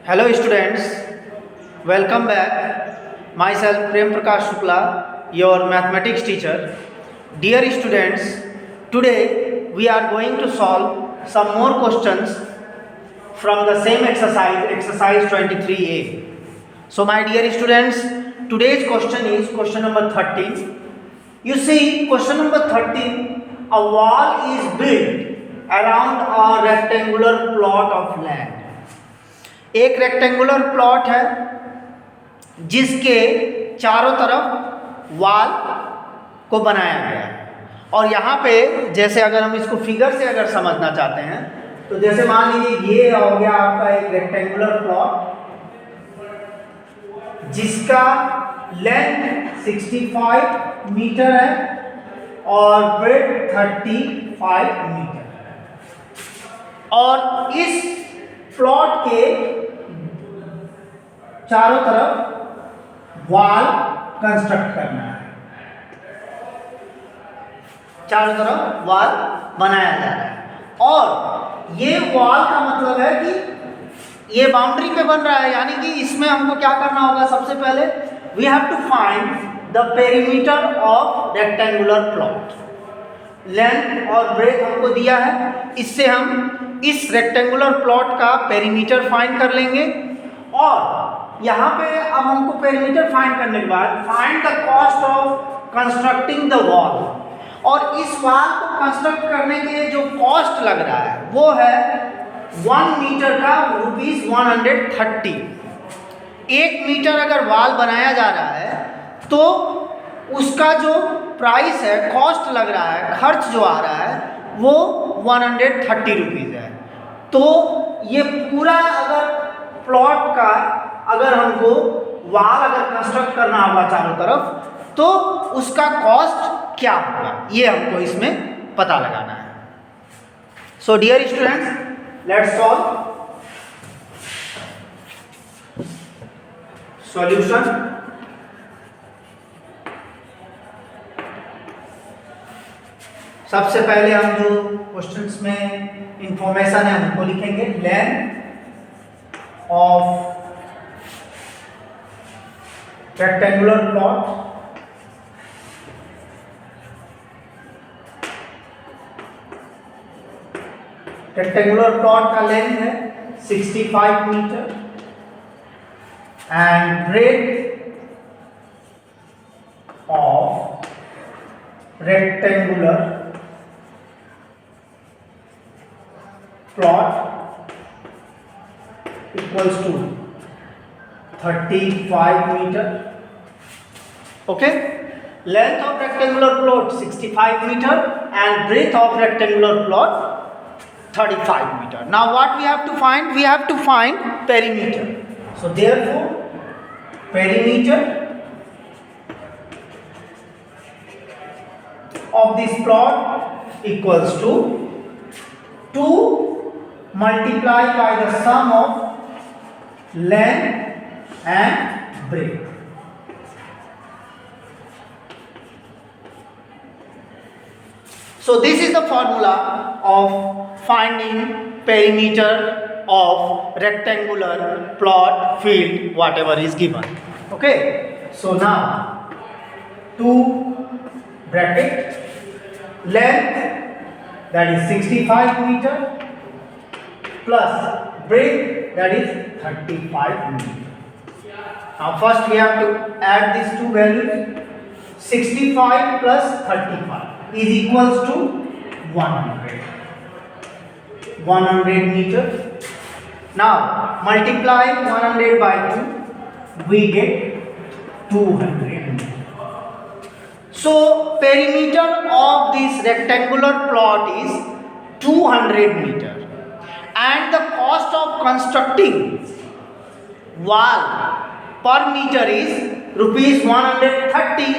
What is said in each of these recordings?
Hello students, welcome back. Myself Prem Prakash Shukla, your mathematics teacher. Dear students, today we are going to solve some more questions from the same exercise 23A. So my dear students, today's question is question number 13. You see, question number 13, a wall is built around a rectangular plot of land. एक rectangular plot है जिसके चारों तरफ wall को बनाया गया है। और यहाँ पे जैसे अगर हम इसको फिगर से अगर समझना चाहते हैं तो जैसे मान लीजिए ये हो गया आपका एक रेक्टेंगुलर प्लॉट जिसका लेंथ 65 मीटर है और ब्रेड्थ 35 मीटर है। और इस प्लॉट के चारों तरफ वॉल कंस्ट्रक्ट करना है, चारों तरफ वॉल बनाया जा रहा है। और ये वॉल का मतलब है कि ये बाउंड्री पे बन रहा है, यानी कि इसमें हमको क्या करना होगा। सबसे पहले we have to find the perimeter of rectangular plot. Length और ब्रेथ हमको दिया है, इससे हम इस रेक्टेंगुलर प्लॉट का पेरीमीटर फाइंड कर लेंगे। और यहाँ पे अब हमको पेरीमीटर फाइंड करने के बाद find the cost of constructing the wall. और इस वॉल को कंस्ट्रक्ट करने के लिए जो कॉस्ट लग रहा है वो है 1 मीटर का ₹130। 1 मीटर अगर वॉल बनाया जा रहा है तो उसका जो प्राइस है, कॉस्ट लग रहा है, खर्च जो आ रहा है वो 130 रुपीज़ है। तो ये पूरा अगर प्लॉट का अगर हमको वॉल अगर कंस्ट्रक्ट करना होगा चारों तरफ तो उसका कॉस्ट क्या होगा ये हमको इसमें पता लगाना है। So dear students, let's solve solution. सबसे पहले हम जो क्वेश्चंस में इंफॉर्मेशन है उनको लिखेंगे। Length of rectangular plot, rectangular plot का लेंथ है 65 metre and breadth of rectangular plot equals to 35 metre. Okay, length of rectangular plot 65 metre and breadth of rectangular plot 35 meter. Now what we have to find? We have to find perimeter. So therefore perimeter of this plot equals to 2 multiplied by the sum of length and breadth. So this is the formula of finding perimeter of rectangular plot field whatever is given. Okay, so now 2 bracket length that is 65 meter plus breadth that is 35 meter. Now first we have to add these two values. 65 plus 35 is equals to 100 meter. Now multiply 100 by 2, we get 200 meter. So perimeter of this rectangular plot is 200 meter and the cost of constructing wall per meter is ₹130.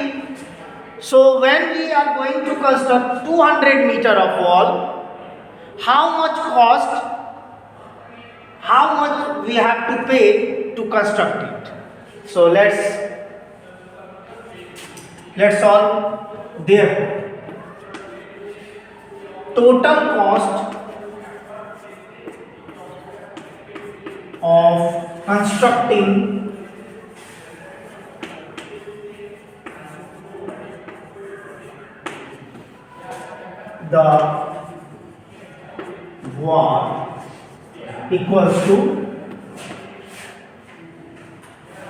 So when we are going to construct 200 meter of wall, how much cost, how much we have to pay to construct it? So let's solve. Therefore total cost of constructing the wall equals to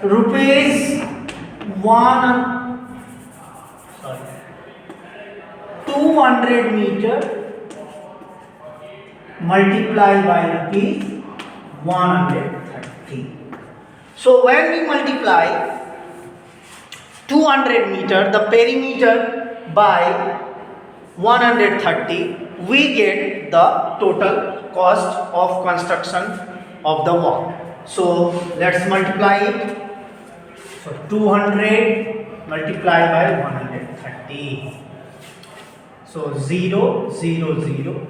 rupees 200 meter multiplied by rupees 130. So when we multiply 200 meter, the perimeter, by 130, we get the total cost of construction of the wall. So let's multiply it. So 200 multiplied by 130. So 0, 0, 0.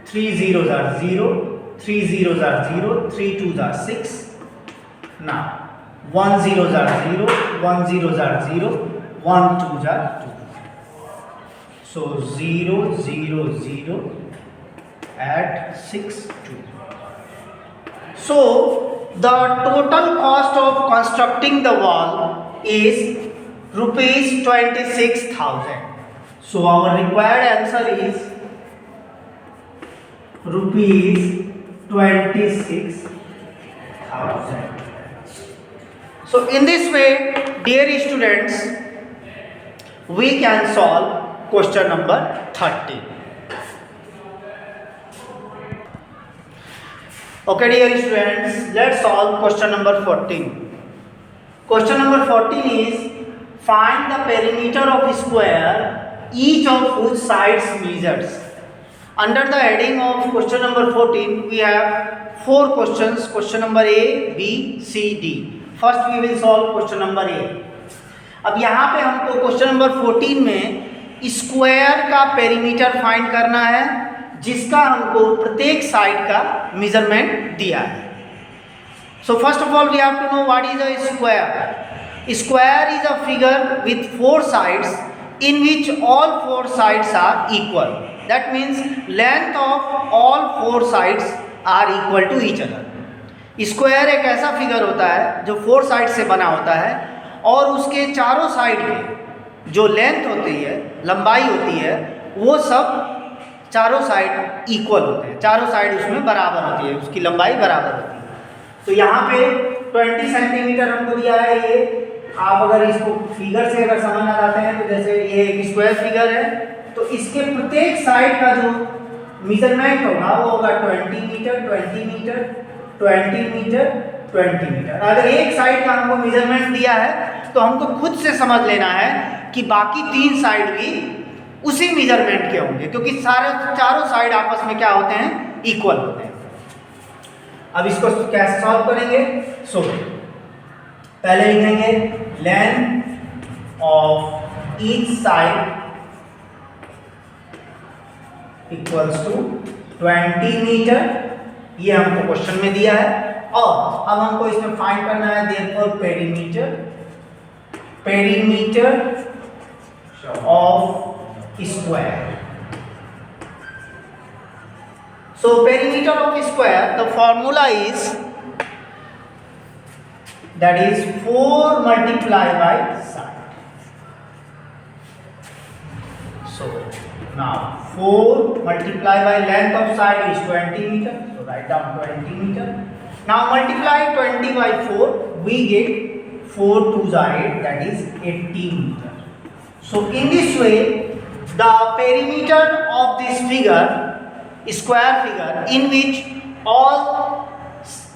3 zeros are 0, 3 zeros are 0, 3 twos are 6. Now 1 zeros are 0, 1 zeros are 0, 1 twos are 2. So 0, 0, 0, add 6, 2. So the total cost of constructing the wall is rupees 26,000. So our required answer is rupees 26,000. So in this way, dear students, we can solve question number 30. Okay dear students, let's solve question number 14. Question number 14 is find the perimeter of a square, each of whose sides measures. Under the heading of question number 14, we have 4 questions. Question number A, B, C, D. First we will solve question number A. अब यहाँ पे हमको question number 14 में square का perimeter find करना है, जिसका हमको प्रत्येक साइड का मेजरमेंट दिया है. So first of all we have to know what is a square. Square is a figure with 4 sides in which all 4 sides are equal. That means length of all 4 sides are equal to each other. Square एक ऐसा figure होता है जो 4 side से बना होता है और उसके चारों साइड के जो लेंथ होती है, लंबाई होती है, वो सब चारों साइड इक्वल होते हैं. चारों साइड उसमें बराबर होती है, उसकी लंबाई बराबर होती है. तो यहाँ पे 20 सेंटीमीटर हमको दिया है. ये आप अगर इसको फिगर से अगर समझना चाहते हैं तो जैसे ये एक स्क्वायर फिगर है, तो इसके प्रत्येक साइड का जो मेजरमेंट होगा वो होगा 20 मीटर, 20 मीटर, 20 मीटर, 20 मीटर. अगर एक साइड का हमको मेजरमेंट दिया है तो हमको खुद से समझ लेना है कि बाकी 3 साइड भी उसी मेजरमेंट के होंगे, क्योंकि चारों साइड आपस में क्या होते हैं, इक्वल होते हैं. अब इसको कैसे सॉल्व करेंगे? सो पहले लिखेंगे length of each side equals to 20 metre. ये हमको क्वेश्चन में दिया है और अब हमको इसमें फाइंड करना है therefore perimeter of square. So perimeter of square, the formula is that is 4 multiplied by side. So now 4 multiplied by length of side is 20 meter. So write down 20 meter. Now multiply 20 by 4, we get 4 2s are 8, that is 80 meter. So in this way, the perimeter of this figure, square figure, in which all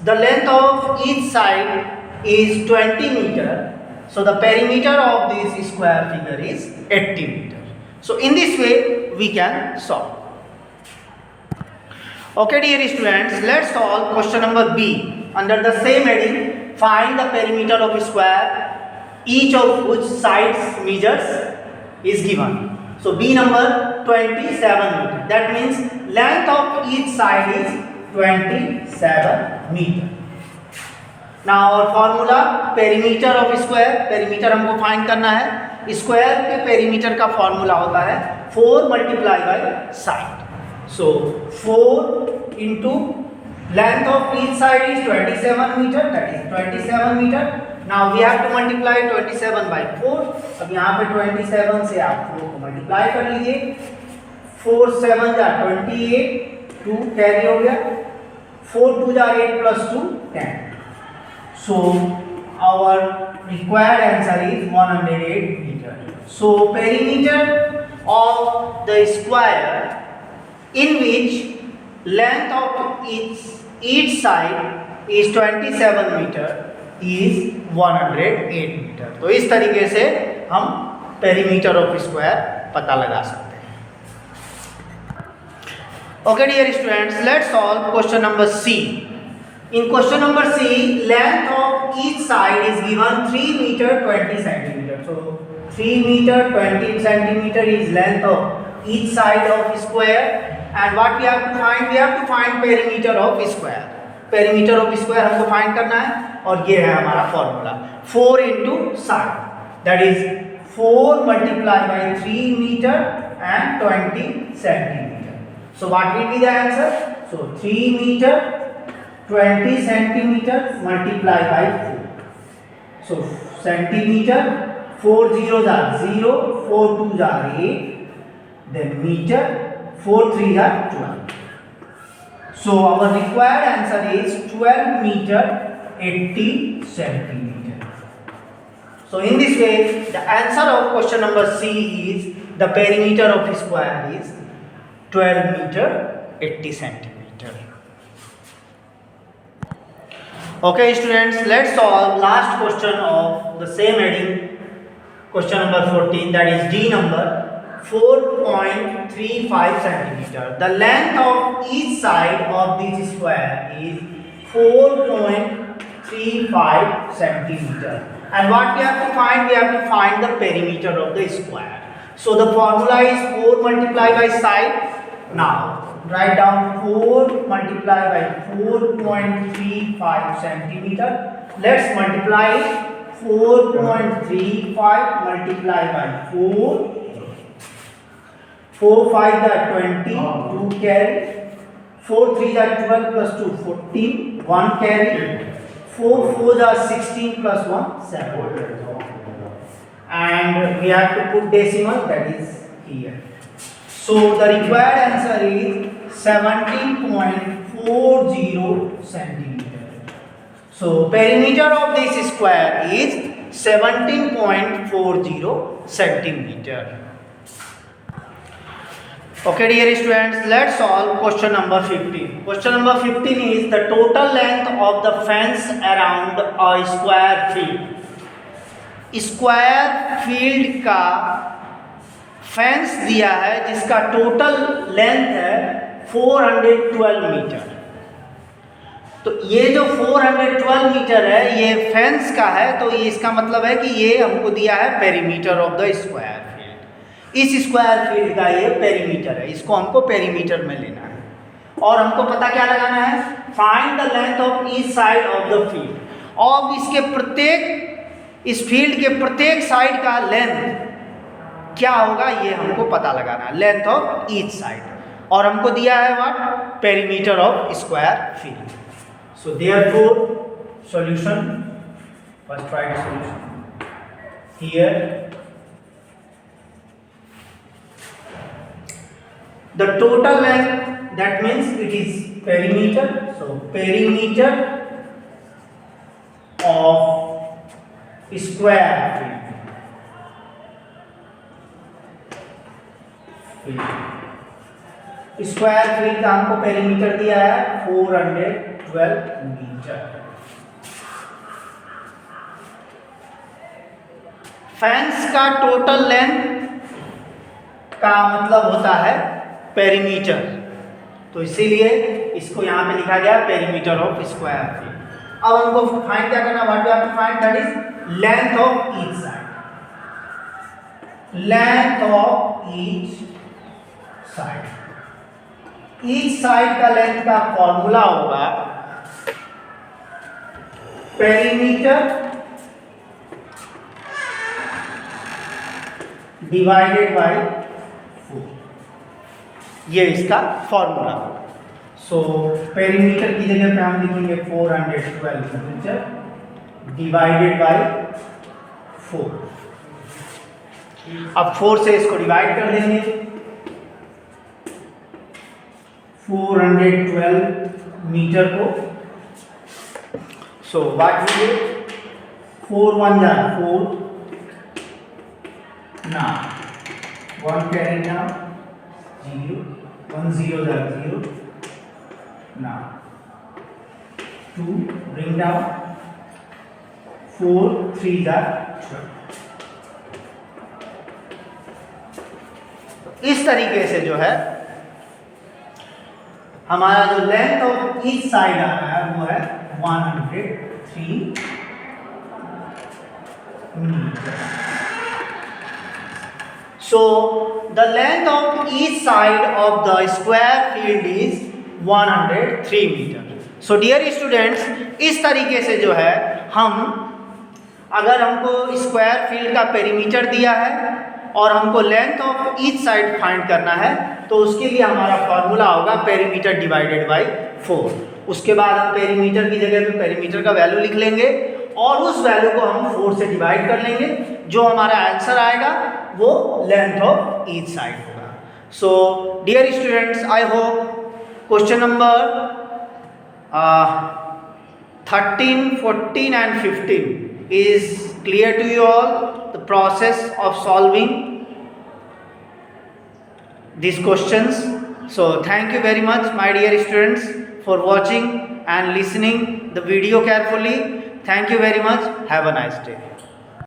the length of each side is 20 meter, so the perimeter of this square figure is 80 meter. So in this way we can solve. Okay dear students, let's solve question number B. Under the same heading, find the perimeter of square, each of which sides measures is given. So B number 27 meter. That means length of each side is 27 meter. Now our formula perimeter of square, perimeter हमको find करना है. Square के perimeter का formula होता है 4 multiplied by side. So 4 into Length of each side is 27 meter, that is 27 meter. Now we have to multiply 27 by 4. अब यहाँ पे 27 से आप 4 को मल्टीप्लाई कर लीजिए. 4 7 जा 28, 2 कैरी हो गया. 4 2 जा 8 plus 2 10. So our required answer is 108 meter. So perimeter of the square in which length of each side is 27 meter is 108 meter. तो इस तरीके से हम पेरीमीटर ऑफ स्क्वायर पता लगा सकते हैं. Okay dear students, let's solve question number C. In question number C, length of each side is given 3 meter 20 centimeter. So 3 meter 20 centimeter is length of each side of square. And what we have to find? We have to find perimeter of square. Perimeter of square हमको find करना है और ये है हमारा formula. 4 into side. That is 4 multiplied by 3 meter and 20 centimeter. So what will be the answer? So 3 meter 20 centimeter multiplied by 4. So centimeter 4 zeros are 0, 4 2s are 8, then meter 4 3s are 12. So our required answer is 12 meter 80 centimeter. So in this way, the answer of question number C is the perimeter of square is 12 meter 80 centimeter. Okay students, let's solve last question of the same heading, question number 14, that is D number. 4.35 centimeter. The length of each side of this square is 4.35 centimeter. And what we have to find? We have to find the perimeter of the square. So the formula is 4 multiplied by side. Now write down 4 multiplied by 4.35 centimeter. Let's multiply it. 4.35 multiplied by 4. 4 5 are 20, 2 carry. 4 3 are 12 plus 2 14, 1 carry. 4 4 are 16 plus 1 7. And we have to put decimal, that is here. So the required answer is 17.40 centimeter. So perimeter of this square is 17.40 centimeter. Okay dear students, let's solve question number 15. Question number 15 is the total length of the fence around a square field. Square field का fence दिया है जिसका total length है 412 metre. तो ये जो 412 metre है ये फेंस का है, तो ये इसका मतलब है कि ये हमको दिया है perimeter of the square field. इस स्क्वायर फील्ड का ये पेरीमीटर है, इसको हमको पेरीमीटर में लेना है. और हमको पता क्या लगाना है? Find the length of each side of the field. और इसके प्रत्येक, इस फील्ड के प्रत्येक साइड का लेंथ क्या होगा ये हमको पता लगाना है, लेंथ ऑफ ईच साइड. और हमको दिया है what? Perimeter of square field. So therefore solution, first right solution here. The total length, that means it is perimeter. So perimeter of square field. Square field का हमको perimeter दिया है 412 metre. Fence का total length का मतलब होता है perimeter, तो इसीलिए इसको यहाँ पे लिखा गया पेरीमीटर ऑफ स्क्वायर फील्ड. अब हमको फाइंड क्या करना? What we have to find? That is length of each side. Length of each side. Each side का लेंथ का फॉर्मूला होगा पेरीमीटर डिवाइडेड बाय 4. ये इसका फॉर्मूला. सो पेरीमीटर की जगह पे हम लिखेंगे 412 मीटर डिवाइडेड बाय 4। अब 4 से इसको डिवाइड कर देंगे, 412 मीटर को। सो व्हाट विल बी 4 1 जा 4 ना 1 carry down 0 1 0 जा 0 ना 2 bring down 4 3 जा 12। इस तरीके से जो है हमारा जो लेंथ ऑफ ईच साइड आ रहा है वो है 103 metre. So the length of each side of the square field is 103 metre. So dear students, इस तरीके से जो है हम, अगर हमको स्क्वायर फील्ड का पेरीमीटर दिया है और हमको length of each side find करना है, तो उसके लिए हमारा फॉर्मूला होगा पेरीमीटर डिवाइडेड बाय 4। उसके बाद हम पेरीमीटर की जगह पे पेरीमीटर का वैल्यू लिख लेंगे और उस वैल्यू को हम 4 से डिवाइड कर लेंगे। जो हमारा आंसर आएगा वो लेंथ ऑफ ईच साइड होगा। So dear students, I hope question number 13, 14 and 15 is clear to you all, the process of solving these questions. So thank you very much my dear students for watching and listening the video carefully. Thank you very much. Have a nice day.